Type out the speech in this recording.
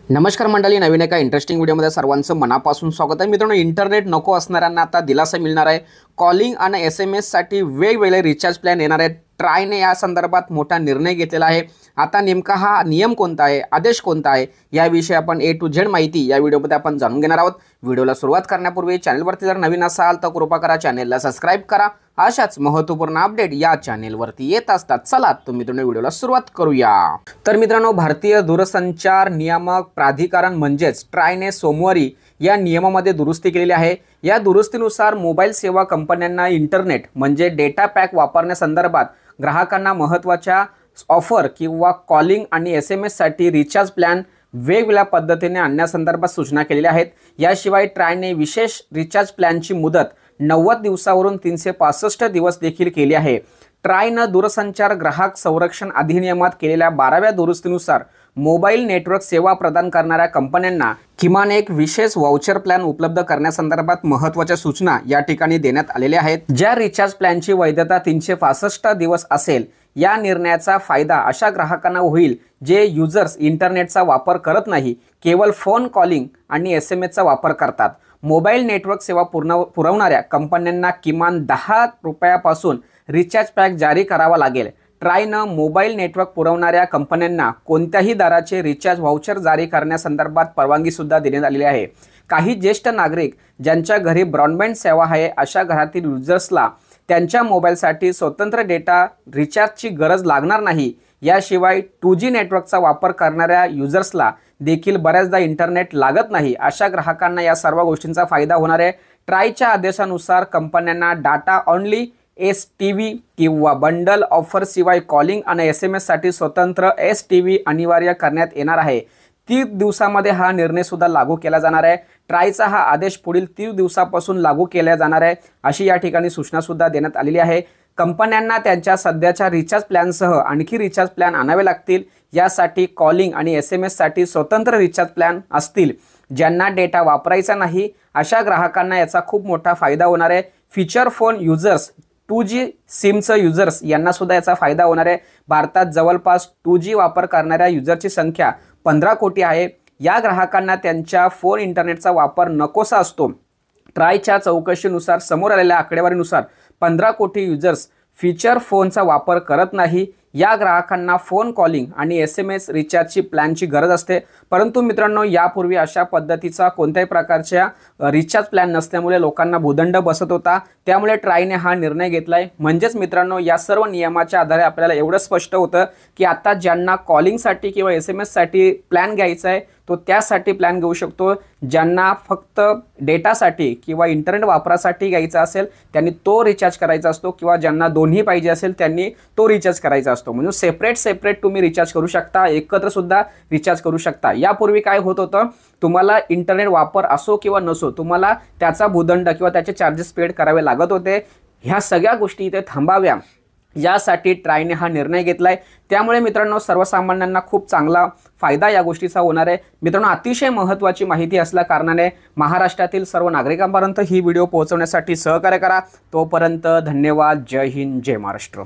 नमस्कार मंडळी, नवीन एका इंटरेस्टिंग व्हिडिओमध्ये सर्वांचं मनापासून स्वागत आहे। मित्रांनो, इंटरनेट नको असणाऱ्यांना आता दिलासा मिळणार आहे। कॉलिंग आणि SMS साठी वेगवेगळे रिचार्ज प्लॅन येणार आहेत। ट्रायने या संदर्भात मोठा निर्णय घेतलेला आहे। आता नेमका हा नियम कोणता आहे, आदेश कोणता आहे, याविषयी आपण A to Z माहिती या व्हिडिओमध्ये आपण जाणून घेणार आहोत। व्हिडिओला सुरुवात करण्यापूर्वी चॅनलवरती जर नवीन असाल तर कृपा करा चॅनलला सबस्क्राइब करा। अशाच महत्त्वपूर्ण अपडेट या चॅनलवरती येत असतात। चला तर मित्रांनो, व्हिडिओला सुरुवात करूया। तर मित्रांनो, भारतीय दूरसंचार नियामक प्राधिकरण म्हणजेच ट्रायने सोमवारी या नियमामध्ये दुरुस्ती केलेली आहे। या दुरुस्तीनुसार मोबाईल सेवा कंपन्यांना इंटरनेट म्हणजे डेटा पॅक वापरण्यासंदर्भात ग्राहकांना महत्त्वाच्या ऑफर किंवा कॉलिंग आणि SMS साठी रिचार्ज प्लॅन वेगवेगळ्या पद्धतीने आणण्यासंदर्भात सूचना केलेल्या आहेत। याशिवाय ट्रायने विशेष रिचार्ज प्लॅनची मुदत 90 दिवसावरून 365 दिवस देखील केली आहे। ट्रायनं दूरसंचार ग्राहक संरक्षण अधिनियमात केलेल्या 12व्या दुरुस्तीनुसार मोबाईल नेटवर्क सेवा प्रदान करणाऱ्या कंपन्यांना किमान एक विशेष वाउचर प्लॅन उपलब्ध करण्यासंदर्भात महत्त्वाच्या सूचना या ठिकाणी देण्यात आलेल्या आहेत। ज्या रिचार्ज प्लॅनची वैधता 365 दिवस असेल, या निर्णयाचा फायदा अशा ग्राहकांना होईल जे युजर्स इंटरनेटचा वापर करत नाही, केवळ फोन कॉलिंग आणि SMS चा वापर करतात। मोबाईल नेटवर्क सेवा पुरवणाऱ्या कंपन्यांना किमान 10 रुपयापासून रिचार्ज पॅक जारी करावा लागेल। ट्रायनं मोबाईल नेटवर्क पुरवणाऱ्या कंपन्यांना कोणत्याही दराचे रिचार्ज व्हाउचर जारी करण्यासंदर्भात परवानगी सुद्धा देण्यात आलेली आहे। काही ज्येष्ठ नागरिक ज्यांच्या घरी ब्रॉडबँड सेवा आहे, अशा घरातील युजर्सला त्यांच्या मोबाईलसाठी स्वतंत्र डेटा रिचार्जची गरज लागणार नाही। याशिवाय 2G नेटवर्कचा वापर करणाऱ्या युजर्सला देखील बऱ्याचदा इंटरनेट लागत नाही, अशा ग्राहकांना या सर्व गोष्टींचा फायदा होणार आहे। ट्रायच्या आदेशानुसार कंपन्यांना डाटा ऑनली STV किंवा बंडल ऑफर शिवाय कॉलिंग आणि SMS साठी स्वतंत्र STV अनिवार्य करण्यात येणार आहे। 30 दिवसामध्ये हा निर्णय सुद्धा लागू केला जाणार आहे। ट्रायचा हा आदेश पुढील 30 दिवसापासून लागू केला जाणार आहे, अशी या ठिकाणी सूचना सुद्धा देण्यात आलेली आहे। कंपन्यांना त्यांच्या सध्याच्या रिचार्ज प्लॅनसह आणखी रिचार्ज प्लॅन आणावे लागतील। यासाठी कॉलिंग आणि SMS साठी स्वतंत्र रिचार्ज प्लॅन असतील। ज्यांना डेटा वापरायचा नाही, अशा ग्राहकांना याचा खूप मोठा फायदा होणार आहे। फीचर फोन युजर्स 2G सिमचं युजर्स यांना सुद्धा याचा फायदा होणार आहे। भारतात जवळपास 2G वापर करणाऱ्या युजरची संख्या 15 कोटी आहे। या ग्राहकांना त्यांच्या फोन इंटरनेटचा वापर नकोसा असतो। ट्रायच्या चौकशीनुसार समोर आलेल्या आकडेवारीनुसार 15 कोटी युजर्स फीचर फोनचा वापर करत नाही। या ग्राहकांना फोन कॉलिंग आणि SMS रिचार्जची प्लॅनची गरज असते, परंतु मित्रांनो, यापूर्वी अशा पद्धतीचा कोणत्याही प्रकारच्या रिचार्ज प्लॅन नसल्यामुळे लोकांना भूदंड बसत होता। त्यामुळे ट्रायने हा निर्णय घेतलाय। म्हणजेच मित्रांनो, या सर्व नियमाच्या आधारे आपल्याला एवढं स्पष्ट होतं की आता ज्यांना कॉलिंगसाठी किंवा SMS साठी प्लॅन घ्यायचा आहे तो त्यासाठी प्लॅन घेऊ शकतो। ज्यांना फक्त डेटासाठी किंवा इंटरनेट वापरासाठी घ्यायचा असेल त्यांनी तो रिचार्ज करायचा असतो, किंवा ज्यांना दोन्ही पाहिजे असेल त्यांनी तो रिचार्ज करायचा असतो। म्हणजे सेपरेट तुम्ही रिचार्ज करू शकता, एकत्र सुद्धा रिचार्ज करू शकता। यापूर्वी काय होत होतं, तुम्हाला इंटरनेट वापर असो किंवा नसो, तुम्हाला त्याचा भूदंड किंवा त्याचे चार्जेस पेड करावे लागत होते। ह्या सगळ्या गोष्टी इथे थांबाव्या यासाठी ट्रायने हा निर्णय घेतलाय। त्यामुळे मित्रांनो, सर्वसामान्यांना खूप चांगला फायदा या गोष्टीचा होणार आहे। मित्रांनो, अतिशय महत्त्वाची माहिती असल्या कारणाने महाराष्ट्रातील सर्व नागरिकांपर्यंत ही व्हिडिओ पोहोचवण्यासाठी सहकार्य करा। तोपर्यंत धन्यवाद। जय हिंद, जय महाराष्ट्र।